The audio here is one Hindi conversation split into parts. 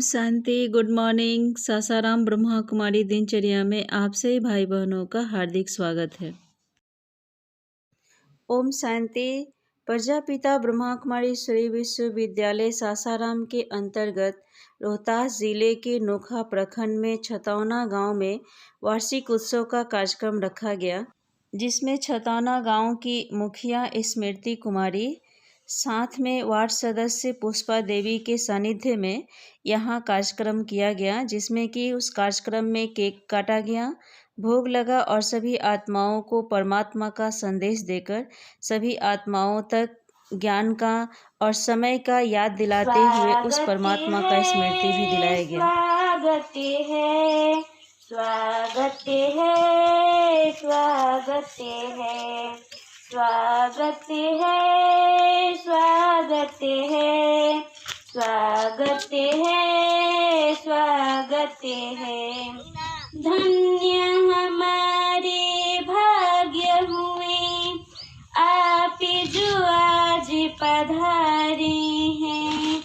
शांति। Good morning. सासाराम ब्रह्मा कुमारी दिनचर्या में आप सभी भाई बहनों का हार्दिक स्वागत है। ओम शांति। प्रजापिता ब्रह्मा कुमारी श्री विश्वविद्यालय सासाराम के अंतर्गत रोहतास जिले के नोखा प्रखंड में छतौना गांव में वार्षिक उत्सव का कार्यक्रम रखा गया, जिसमें छतौना गांव की मुखिया स्मृति कुमारी, साथ में वार्ड सदस्य पुष्पा देवी के सानिध्य में यहाँ कार्यक्रम किया गया, जिसमें कि उस कार्यक्रम में केक काटा गया, भोग लगा और सभी आत्माओं को परमात्मा का संदेश देकर सभी आत्माओं तक ज्ञान का और समय का याद दिलाते हुए उस परमात्मा का स्मृति भी दिलाया गया। स्वागत है, स्वागत है, स्वागत है, स्वागत है, स्वागत है, स्वागत है, स्वागत है। धन्य हमारे भाग्य हुए आप जो आज पधारे हैं,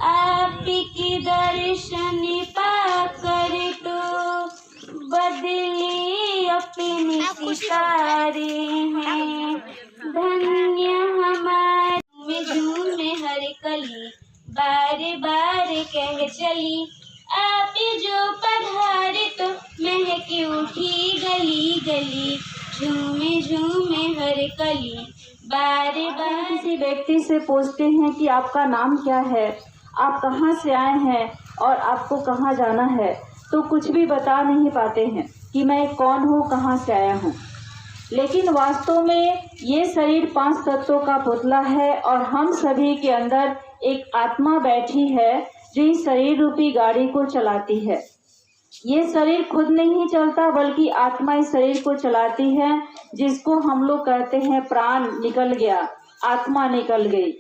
आपकी दर्शन पाकर तो बदले अपने सितारे हैं। धन्य हमारे झूमे हर कली बार बार कह चली, आप जो पधारे तो महके उठी गली गली, झूमे झूमे हर कली बार बार। किसी व्यक्ति से पूछते हैं कि आपका नाम क्या है, आप कहाँ से आए हैं और आपको कहाँ जाना है, तो कुछ भी बता नहीं पाते हैं कि मैं कौन हूँ, कहाँ से आया हूँ। लेकिन वास्तव में ये शरीर 5 तत्वों का पुतला है और हम सभी के अंदर एक आत्मा बैठी है जो इस शरीर रूपी गाड़ी को चलाती है। ये शरीर खुद नहीं चलता बल्कि आत्मा इस शरीर को चलाती है, जिसको हम लोग कहते हैं प्राण निकल गया, आत्मा निकल गई।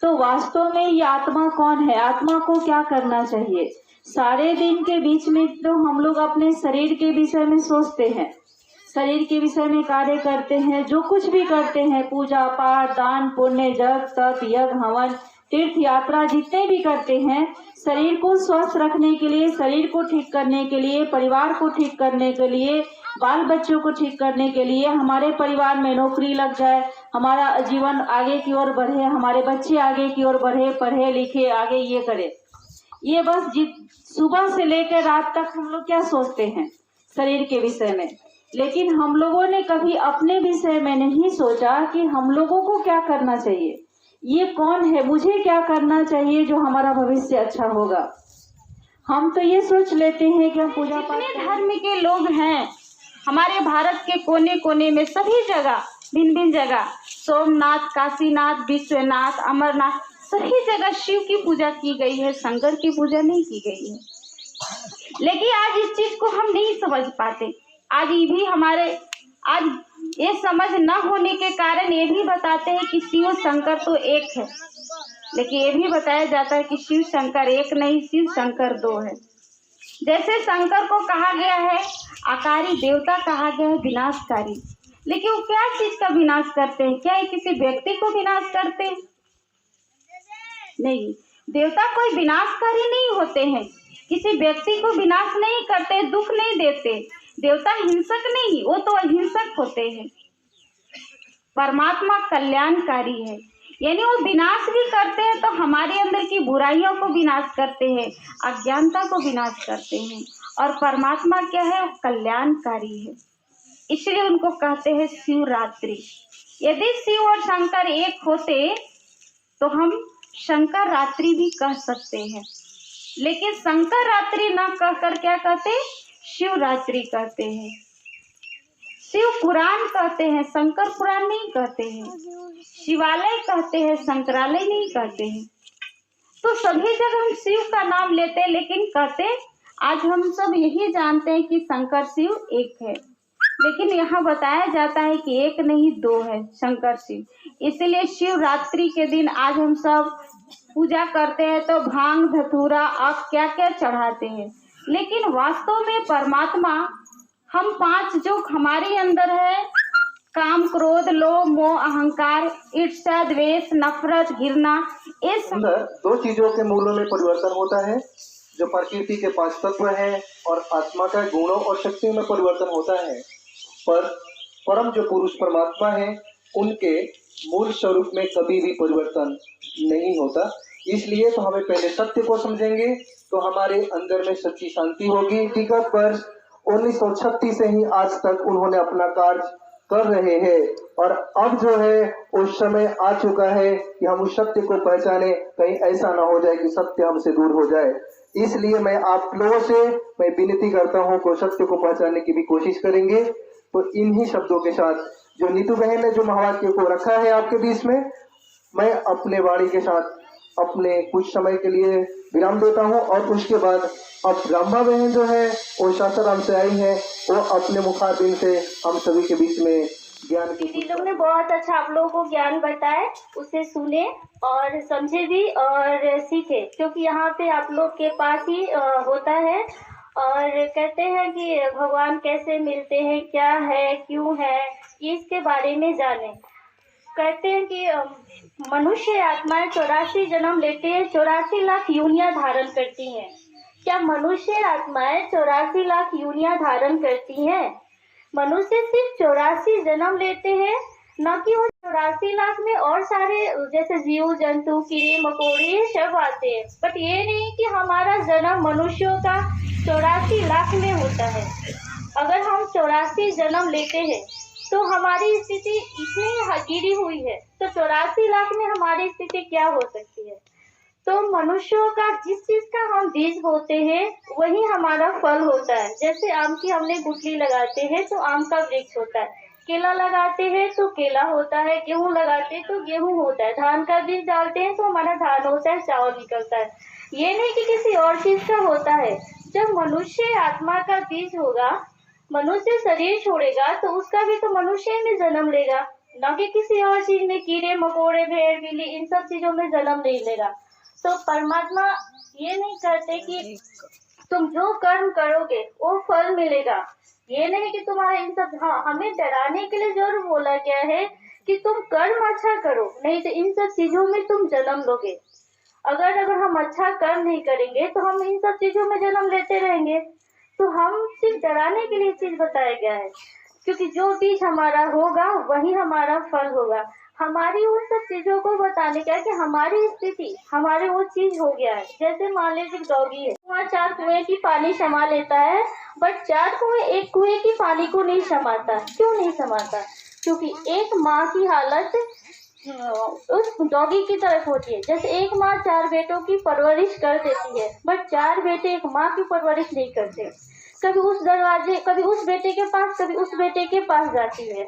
तो वास्तव में ये आत्मा कौन है, आत्मा को क्या करना चाहिए? सारे दिन के बीच में तो हम लोग अपने शरीर के विषय में सोचते हैं, शरीर के विषय में कार्य करते हैं, जो कुछ भी करते हैं, पूजा पाठ, दान पुण्य, जप तप यज्ञ हवन तीर्थ यात्रा जितने भी करते हैं, शरीर को स्वस्थ रखने के लिए, शरीर को ठीक करने के लिए, परिवार को ठीक करने के लिए, बाल बच्चों को ठीक करने के लिए, हमारे परिवार में नौकरी लग जाए, हमारा जीवन आगे की ओर बढ़े, हमारे बच्चे आगे की ओर बढ़े, पढ़े लिखे आगे ये करे। ये बस सुबह से लेकर रात तक हम लोग क्या सोचते हैं शरीर के विषय में, लेकिन हम लोगों ने कभी अपने विषय में नहीं सोचा कि हम लोगों को क्या करना चाहिए, ये कौन है, मुझे क्या करना चाहिए जो हमारा भविष्य अच्छा होगा। हम तो ये सोच लेते हैं कि हम पूजा पाठ। जितने धर्म के लोग हैं हमारे भारत के कोने कोने में, सभी जगह भिन्न भिन्न जगह, सोमनाथ, काशीनाथ, विश्वनाथ, अमरनाथ, सभी जगह शिव की पूजा की गई है, शंकर की पूजा नहीं की गई है। लेकिन आज इस चीज को हम नहीं समझ पाते। आज ये भी हमारे आज ये समझ न होने के कारण ये भी बताते हैं कि शिव शंकर तो एक है, लेकिन ये भी बताया जाता है कि शिव शंकर एक नहीं, शिव शंकर 2 है। जैसे शंकर को कहा गया है आकारी देवता, कहा गया है विनाशकारी, लेकिन वो क्या चीज का विनाश करते हैं? क्या ये किसी व्यक्ति को विनाश करते हैं? नहीं, देवता कोई विनाशकारी नहीं होते हैं, किसी व्यक्ति को विनाश नहीं करते, दुख नहीं देते। देवता हिंसक नहीं, वो तो अहिंसक होते हैं। परमात्मा कल्याणकारी है, यानी वो विनाश भी करते हैं तो हमारे अंदर की बुराइयों को विनाश करते हैं, अज्ञानता को विनाश करते हैं। और परमात्मा क्या है? वो कल्याणकारी है, इसलिए उनको कहते हैं शिवरात्रि। यदि शिव और शंकर एक होते तो हम शंकर रात्रि भी कह सकते हैं, लेकिन शंकर रात्रि न कहकर क्या कहते? शिवरात्रि कहते हैं। शिव पुराण कहते हैं, शंकर पुराण नहीं कहते हैं। शिवालय कहते हैं, शंकरालय नहीं कहते हैं। तो सभी जगह हम शिव का नाम लेते हैं, लेकिन कहते आज हम सब यही जानते हैं कि शंकर शिव एक है, लेकिन यहाँ बताया जाता है कि एक नहीं 2 है शंकर शिव। इसलिए शिवरात्रि के दिन आज हम सब पूजा करते हैं तो भांग धतूरा आप क्या क्या चढ़ाते हैं, लेकिन वास्तव में परमात्मा हम 5 जो हमारे अंदर है, काम क्रोध लोभ मोह अहंकार ईर्ष्या द्वेष नफरत घृणा, इस अंदर 2 चीजों के मूलों में परिवर्तन होता है, जो प्रकृति के 5 तत्व हैं और आत्मा का गुणों और शक्तियों में परिवर्तन होता है, पर परम जो पुरुष परमात्मा है उनके मूल स्वरूप में कभी भी परिवर्तन नहीं होता। इसलिए तो हमें पहले सत्य को समझेंगे तो हमारे अंदर में सच्ची शांति होगी। हकीकत पर 1936 से ही आज तक उन्होंने अपना कार्य कर रहे हैं और अब जो है उस समय आ चुका है कि हम उस सत्य को पहचाने, कहीं ऐसा ना हो जाए कि सत्य हमसे दूर हो जाए। इसलिए मैं आप लोगों से मैं विनती करता हूँ कि सत्य को पहचानने की भी कोशिश करेंगे। तो इन्हीं शब्दों के साथ जो नीतू बहन ने जो महावाक्य को रखा है आपके बीच में, मैं अपने वाणी के साथ अपने कुछ समय के लिए विराम देता हूँ और उसके बाद अब ब्रह्मा बहन जो है वो सासाराम से आई है, वो अपने मुखारबिंद से हम सभी के बीच में ज्ञान की। दीदी लोग ने बहुत अच्छा आप लोगों को ज्ञान बताए, उसे सुने और समझे भी और सीखे, क्योंकि यहाँ पे आप लोग के पास ही होता है। और कहते हैं कि भगवान कैसे मिलते हैं, क्या है, क्यों है, इसके बारे में जाने। कहते हैं कि मनुष्य आत्माएं 84 जन्म लेते हैं, 84 लाख योनियां धारण करती हैं। क्या मनुष्य आत्माएं 84 लाख योनियां धारण करती हैं? मनुष्य सिर्फ 84 जन्म लेते हैं, न कि वो 84 लाख में और सारे जैसे जीव जंतु कीड़े मकोड़े ये सब आते हैं। बट ये नहीं कि हमारा जन्म मनुष्यों का 84 लाख में होता है। अगर हम 84 जन्म लेते हैं तो हमारी स्थिति इतनी गिरी हुई है, तो 84 लाख में हमारी स्थिति क्या हो सकती है? तो मनुष्यों का जिस चीज का हम बीज बोते हैं वही हमारा फल होता है। जैसे आम की हमने गुठली लगाते हैं तो आम का वृक्ष होता है, केला लगाते हैं तो केला होता है, गेहूं लगाते हैं तो गेहूं होता है, धान का बीज डालते हैं तो हमारा धान होता है, चावल निकलता है। ये नहीं कि किसी और चीज का होता है। जब मनुष्य आत्मा का बीज होगा, मनुष्य शरीर छोड़ेगा तो उसका भी तो मनुष्य में जन्म लेगा, न कि किसी और चीज में, कीड़े मकोड़े भेड़ बिल्ली इन सब चीजों में जन्म नहीं लेगा। तो परमात्मा ये नहीं कहते कि तुम जो कर्म करोगे वो फल मिलेगा। ये नहीं कि तुम्हारे इन सब, हाँ, हमें डराने के लिए जरूर बोला गया है कि तुम कर्म अच्छा करो, नहीं तो इन सब चीजों में तुम जन्म लोगे। अगर हम अच्छा कर्म नहीं करेंगे तो हम इन सब चीजों में जन्म लेते रहेंगे। तो हम सिर्फ डराने के लिए चीज बताया गया है, क्योंकि जो बीज हमारा होगा वही हमारा फल होगा। हमारी उन सब चीजों को बताने का कि हमारी स्थिति, हमारे वो चीज हो गया है। जैसे मान लीजिए डॉगी है, वहाँ 4 कुएं की पानी समा लेता है, बट 4 कुएं एक कुएं की पानी को नहीं समाता। क्यों नहीं समाता? क्योंकि एक माँ की हालत उस डॉगी की तरफ होती है। जैसे एक माँ 4 बेटों की परवरिश कर देती है, बट 4 बेटे एक माँ की परवरिश नहीं करते। कभी उस दरवाजे, कभी उस बेटे के पास, कभी उस बेटे के पास जाती है।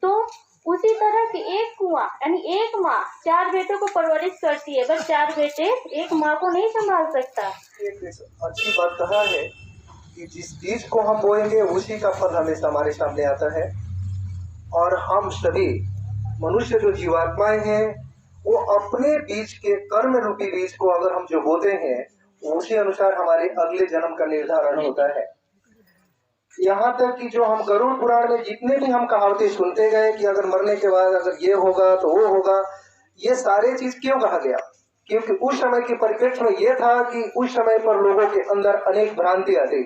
तो उसी तरह की एक कुआं यानी एक माँ 4 बेटों को परवरिश करती है, बस 4 बेटे एक माँ को नहीं संभाल सकता। एक अच्छी बात कहा है कि जिस बीज को हम बोएंगे उसी का फल हमेशा हमारे सामने आता है। और हम सभी मनुष्य जो जीवात्माएं हैं वो अपने बीज के कर्म रूपी बीज को अगर हम जो बोते हैं उसी अनुसार हमारे अगले जन्म का निर्धारण होता है। यहाँ तक कि जो हम गरुड़ पुराण में जितने भी हम कहावतें सुनते गए कि अगर मरने के बाद अगर ये होगा तो वो होगा, ये सारे चीज क्यों कहा गया? क्योंकि उस समय के परिप्रेक्ष्य में ये था कि उस समय पर लोगों के अंदर अनेक भ्रांतियां थी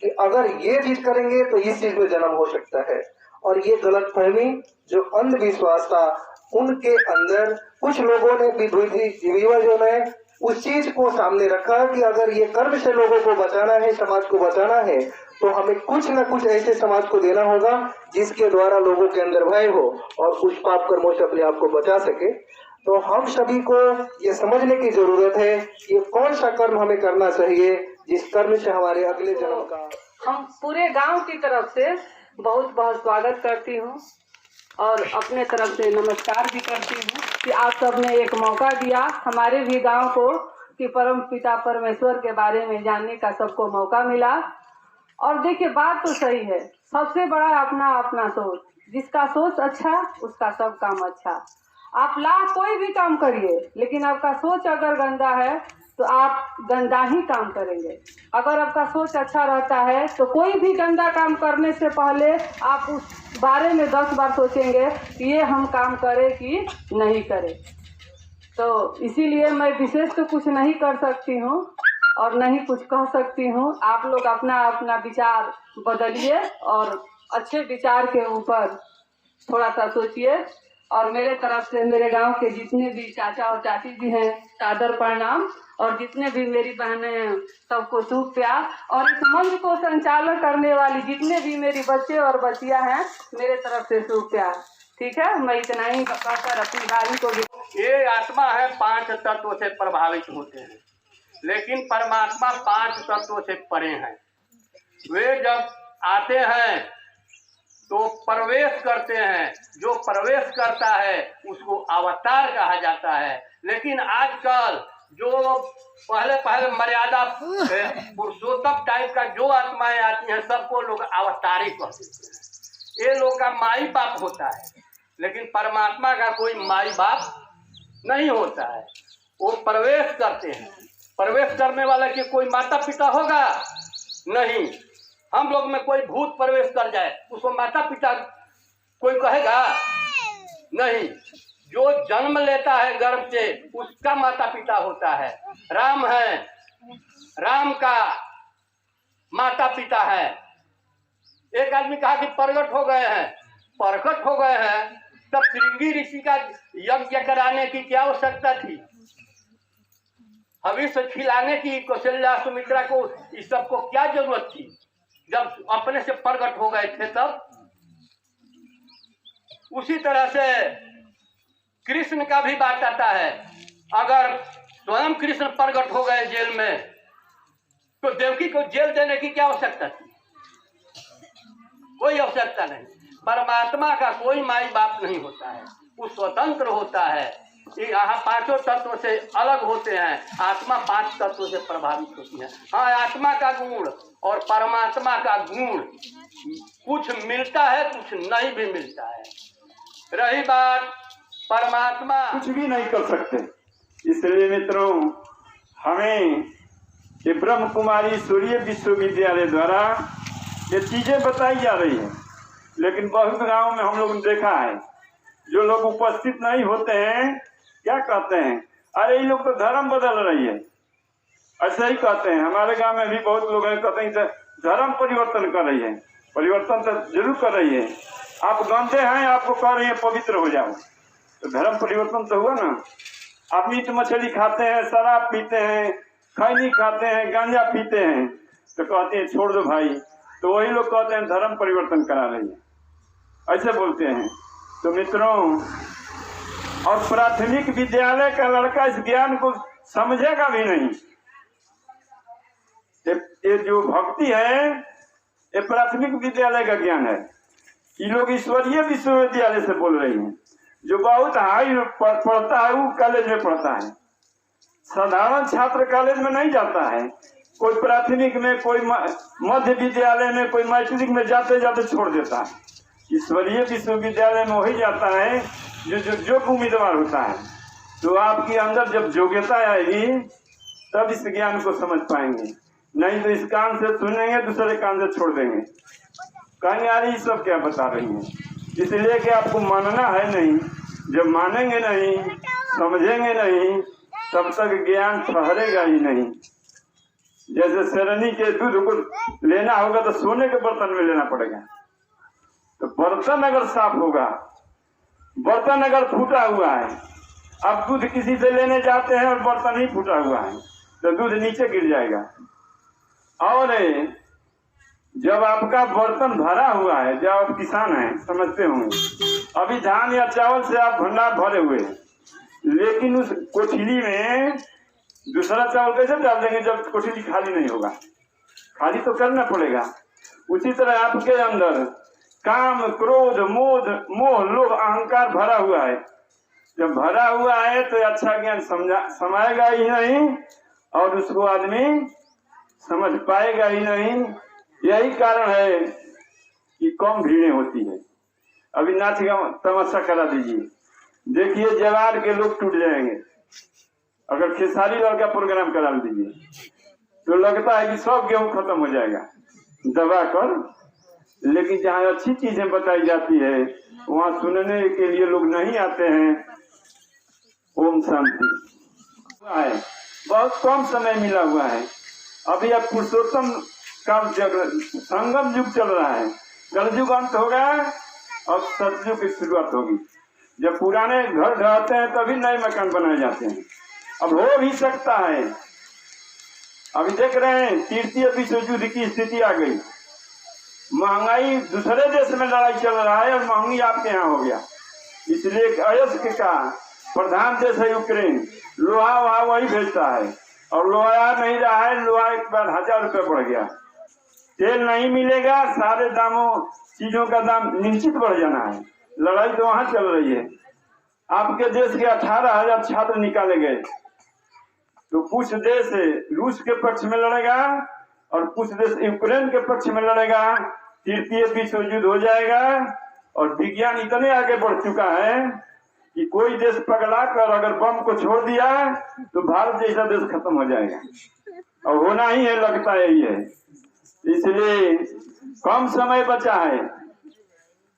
कि अगर ये चीज करेंगे तो इस चीज में जन्म हो सकता है। और ये गलत फहमी जो अंधविश्वास था उनके अंदर कुछ लोगों ने जो है उस चीज को सामने रखा कि अगर ये कर्म से लोगों को बचाना है, समाज को बचाना है, तो हमें कुछ न कुछ ऐसे समाज को देना होगा जिसके द्वारा लोगों के अंदर भय हो और उस पाप कर्मों से अपने आप को बचा सके। तो हम सभी को ये समझने की जरूरत है कि कौन सा कर्म हमें करना चाहिए जिस कर्म से हमारे अगले जन्म का। हम पूरे गांव की तरफ से बहुत बहुत स्वागत करती हूँ और अपने तरफ से नमस्कार भी करती हूँ कि आप सबने एक मौका दिया हमारे भी गांव को कि परम पिता परमेश्वर के बारे में जानने का सबको मौका मिला। और देखिए बात तो सही है, सबसे बड़ा अपना अपना सोच, जिसका सोच अच्छा उसका सब काम अच्छा। आप कोई भी काम करिए, लेकिन आपका सोच अगर गंदा है तो आप गंदा ही काम करेंगे। अगर आपका सोच अच्छा रहता है तो कोई भी गंदा काम करने से पहले आप उस बारे में 10 बार सोचेंगे कि ये हम काम करें कि नहीं करें। तो इसीलिए मैं विशेष तो कुछ नहीं कर सकती हूँ, और नहीं कुछ कह सकती हूँ। आप लोग अपना अपना विचार बदलिए और अच्छे विचार के ऊपर थोड़ा सा सोचिए। और मेरे तरफ से मेरे गांव के जितने भी चाचा और चाची जी हैं सादर प्रणाम, और जितने भी मेरी बहनें हैं सबको शुभ प्यार, और इस मंच को संचालन करने वाली जितने भी मेरी बच्चे और बच्चियां हैं मेरे तरफ से शुभ प्यार। ठीक है, मैं इतना ही बताकर अपनी वाणी को। ये आत्मा है 5 तत्व से प्रभावित होते हैं, लेकिन परमात्मा 5 तत्वों से परे हैं। वे जब आते हैं तो प्रवेश करते हैं, जो प्रवेश करता है उसको अवतार कहा जाता है। लेकिन आजकल जो पहले मर्यादा पुरुषोत्तम टाइप का जो आत्माएं आती हैं सबको लोग अवतारी कहते हैं। ये लोग का माई बाप होता है, लेकिन परमात्मा का कोई माई बाप नहीं होता है। वो प्रवेश करते हैं। प्रवेश करने वाला के कोई माता पिता होगा नहीं। हम लोग में कोई भूत प्रवेश कर जाए उसको माता पिता कोई कहेगा नहीं। जो जन्म लेता है गर्भ से उसका माता पिता होता है। राम है, राम का माता पिता है। एक आदमी कहा कि प्रकट हो गए हैं, प्रकट हो गए हैं, तब श्रृंगी ऋषि का यज्ञ कराने की क्या आवश्यकता थी? हविष्य खिलाने की कौशल्या सुमित्रा को इस सब को क्या जरूरत थी? जब अपने से प्रकट हो गए थे तब। उसी तरह से कृष्ण का भी बात आता है। अगर स्वयं कृष्ण प्रकट हो गए जेल में तो देवकी को जेल देने की क्या आवश्यकता थी? कोई आवश्यकता नहीं। परमात्मा का कोई माई बाप नहीं होता है, वो स्वतंत्र होता है। यहाँ 5 तत्व से अलग होते हैं। आत्मा 5 तत्व से प्रभावित होती है। हाँ, आत्मा का गुण और परमात्मा का गुण कुछ मिलता है, कुछ नहीं भी मिलता है। रही बात परमात्मा, कुछ भी नहीं कर सकते। इसलिए मित्रों, हमें ये ब्रह्म कुमारी सूर्य विश्वविद्यालय द्वारा ये चीजें बताई जा रही है। लेकिन बहुत गांव में हम लोगों ने देखा है जो लोग उपस्थित नहीं होते हैं क्या कहते हैं, अरे ये लोग तो धर्म बदल रही है। ऐसा ही कहते हैं। हमारे गांव में भी बहुत लोग हैं कहते हैं धर्म परिवर्तन कर रही है। परिवर्तन तो जरूर कर रही है। आप गंदे हैं, आपको कह रही है पवित्र हो जाओ, तो धर्म परिवर्तन तो हुआ ना। आप मीट मछली खाते हैं, शराब पीते हैं, खैनी खाते हैं, गांजा पीते हैं, तो कहते हैं छोड़ दो भाई। तो वही लोग कहते हैं धर्म परिवर्तन करा रही है, ऐसे बोलते हैं। तो मित्रों, और प्राथमिक विद्यालय का लड़का इस ज्ञान को समझेगा भी नहीं। ये जो भक्ति है ये प्राथमिक विद्यालय का ज्ञान है। ये लोग ईश्वरीय विश्वविद्यालय से बोल रही हैं। जो बहुत हाई पढ़ता है वो कॉलेज में पढ़ता है। साधारण छात्र कॉलेज में नहीं जाता है। कोई प्राथमिक में, कोई मध्य विद्यालय में, कोई मैट्रिक में जाते जाते छोड़ देता है। ईश्वरीय विश्वविद्यालय में वही जाता है जो उम्मीदवार होता है। तो आपके अंदर जब योग्यता आएगी तब इस ज्ञान को समझ पाएंगे। नहीं तो इस कान से सुनेंगे, दूसरे कान से छोड़ देंगे, कहेंगे यार ये सब क्या बता रही है। इसलिए कि आपको मानना है नहीं। जब मानेंगे नहीं, समझेंगे नहीं, तब तक ज्ञान ठहरेगा ही नहीं। जैसे शरणी के दूध को लेना होगा तो सोने के बर्तन में लेना पड़ेगा। तो बर्तन अगर साफ होगा, बर्तन अगर फूटा हुआ है, अब दूध किसी से लेने जाते हैं और बर्तन ही फूटा हुआ है तो दूध नीचे गिर जाएगा। और जब आपका बर्तन भरा हुआ है, जब आप किसान हैं समझते होंगे, अभी धान या चावल से आप भंडार भरे हुए हैं, लेकिन उस कोठली में दूसरा चावल कैसे डाल देंगे जब कोठली खाली नहीं होगा? खाली तो करना पड़ेगा। उसी तरह आपके अंदर काम, क्रोध, मोह, लोभ, अहंकार भरा हुआ है। जब भरा हुआ है तो अच्छा ज्ञान समाएगा ही नहीं और उसको आदमी समझ पाएगा ही नहीं। यही कारण है कि कम भीड़ें होती है। अभी नाच तमाशा करा दीजिए, देखिए जवार के लोग टूट जाएंगे। अगर खेसारी लाल का प्रोग्राम करा दीजिए तो लगता है कि सब गेहूं खत्म हो जाएगा दबा कर। लेकिन जहाँ अच्छी चीजें बताई जाती है वहाँ सुनने के लिए लोग नहीं आते हैं। ओम शांति है। बहुत कम समय मिला हुआ है। अभी अब पुरुषोत्तम काल संगम युग चल रहा है, कलयुग अंत हो गया और सतयुग की शुरुआत होगी। जब पुराने घर ढहते हैं तभी नए मकान बनाए जाते हैं। अब हो भी सकता है, अभी देख रहे हैं तृतीय विश्व युद्ध की स्थिति आ गई, महंगाई दूसरे देश में लड़ाई चल रहा है और महंगी आपके यहाँ हो गया। इसलिए अयस्क का प्रधान देश है यूक्रेन, लोहा वहां वही भेजता है और लोहा नहीं रहा है, लोहा एक बार 1000 रुपये बढ़ गया। तेल नहीं मिलेगा, सारे दामों चीजों का दाम निश्चित बढ़ जाना है। लड़ाई तो वहां चल रही है। आपके देश के 18,000 छात्र निकाले गए, तो कुछ देश रूस के पक्ष में लड़ेगा और कुछ देश यूक्रेन के पक्ष में लड़ेगा। तृतीय विश्व युद्ध हो जाएगा और विज्ञान इतने आगे बढ़ चुका है कि कोई देश पगला कर अगर बम को छोड़ दिया तो भारत जैसा देश खत्म हो जाएगा और होना ही है, लगता है यही है। इसलिए कम समय बचा है,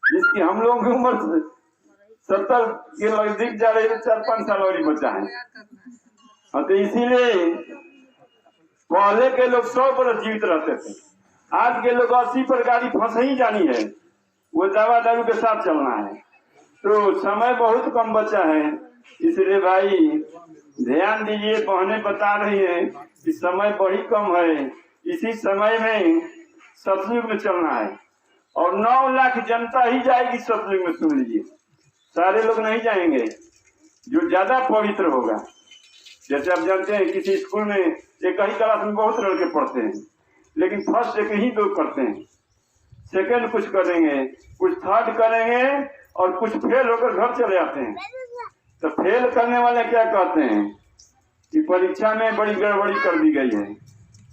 जिसकी हम लोगों की उम्र 70 के नजदीक जा रही है, 4-5 साल और बचा है। तो इसीलिए पहले के लोग 100 बरस जीवित रहते थे, आज के लोग 80 पर गाड़ी फंस ही जानी है, वो दवा दारू के साथ चलना है। तो समय बहुत कम बचा है, इसलिए भाई ध्यान दीजिए। बहनें बता रही है कि समय बड़ी कम है, इसी समय में सतयुग में चलना है और 9 लाख जनता ही जाएगी सतयुग में। सुन लीजिए, सारे लोग नहीं जाएंगे, जो ज्यादा पवित्र होगा। जैसे आप जानते हैं किसी स्कूल में एक ही क्लास में बहुत लड़के पढ़ते हैं, लेकिन फर्स्ट एक ही 2 करते हैं, सेकंड कुछ करेंगे, कुछ थर्ड करेंगे और कुछ फेल होकर घर चले आते हैं। तो फेल करने वाले क्या कहते हैं कि परीक्षा में बड़ी गड़बड़ी कर दी गई है,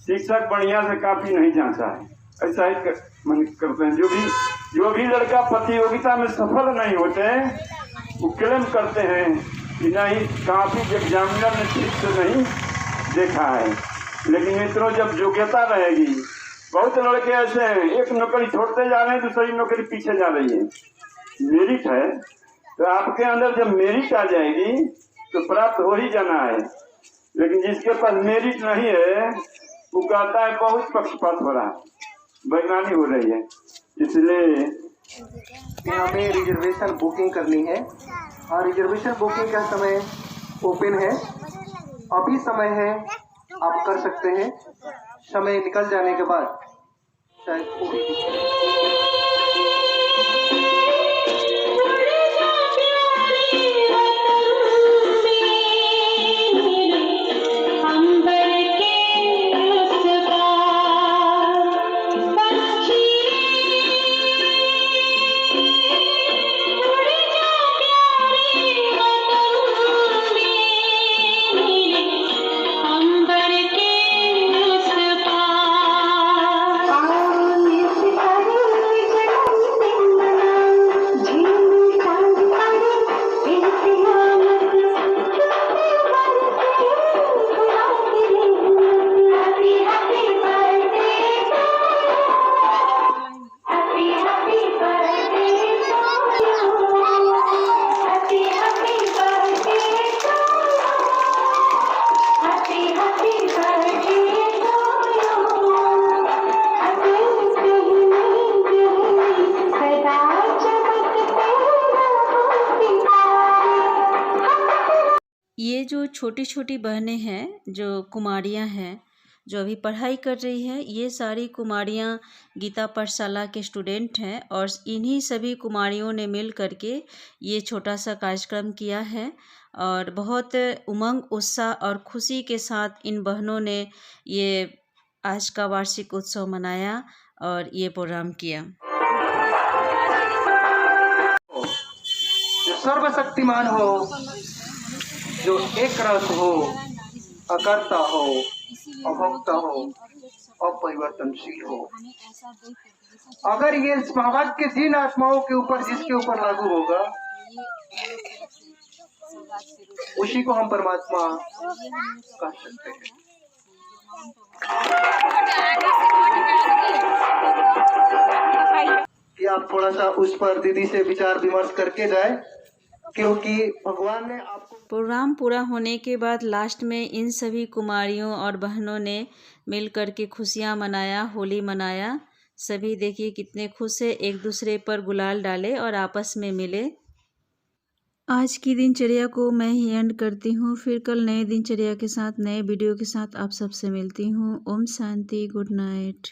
शिक्षक बढ़िया से काफी नहीं जांचा है, ऐसा ही करते हैं। जो भी लड़का प्रतियोगिता में सफल नहीं होते वो क्लेम करते हैं कि नहीं, काफी एग्जामिनर ने ठीक से नहीं देखा है। लेकिन मित्रों, जब योग्यता रहेगी, बहुत लड़के ऐसे हैं एक नौकरी छोड़ते जा रहे हैं, दूसरी नौकरी पीछे जा रही है। मेरिट है तो आपके अंदर जब मेरिट आ जाएगी तो प्राप्त हो ही जाना है। लेकिन जिसके पास मेरिट नहीं है वो कहता है बहुत पक्षपात हो रहा है, बेईमानी हो रही है। इसलिए हमें रिजर्वेशन बुकिंग करनी है और रिजर्वेशन बुकिंग का समय ओपन है, अभी समय है, आप कर सकते हैं। समय निकल जाने के बाद शायद ये जो छोटी छोटी बहनें हैं, जो कुमारियाँ हैं, जो अभी पढ़ाई कर रही हैं, ये सारी कुमारियाँ गीता पाठशाला के स्टूडेंट हैं और इन्हीं सभी कुमारियों ने मिल करके ये छोटा सा कार्यक्रम किया है और बहुत उमंग, उत्साह और खुशी के साथ इन बहनों ने ये आज का वार्षिक उत्सव मनाया और ये प्रोग्राम किया। जो सर्वशक्तिमान हो, जो एक रस हो, अकर्ता हो, अभोक्ता हो, अपरिवर्तनशील हो, अगर ये वाक्य जिन आत्माओं के ऊपर, जिसके ऊपर लागू होगा, उसी को हम परमात्मा कह सकते हैं। कि आप थोड़ा सा उस पर दीदी से विचार विमर्श करके जाए क्योंकि भगवान ने आपको। प्रोग्राम पूरा होने के बाद लास्ट में इन सभी कुमारियों और बहनों ने मिल कर के खुशियाँ मनाया, होली मनाया। सभी देखिए कितने खुश है, एक दूसरे पर गुलाल डाले और आपस में मिले। आज की दिनचर्या को मैं ही एंड करती हूँ। फिर कल नए दिनचर्या के साथ, नए वीडियो के साथ आप सबसे मिलती हूँ। Om Shanti, good night.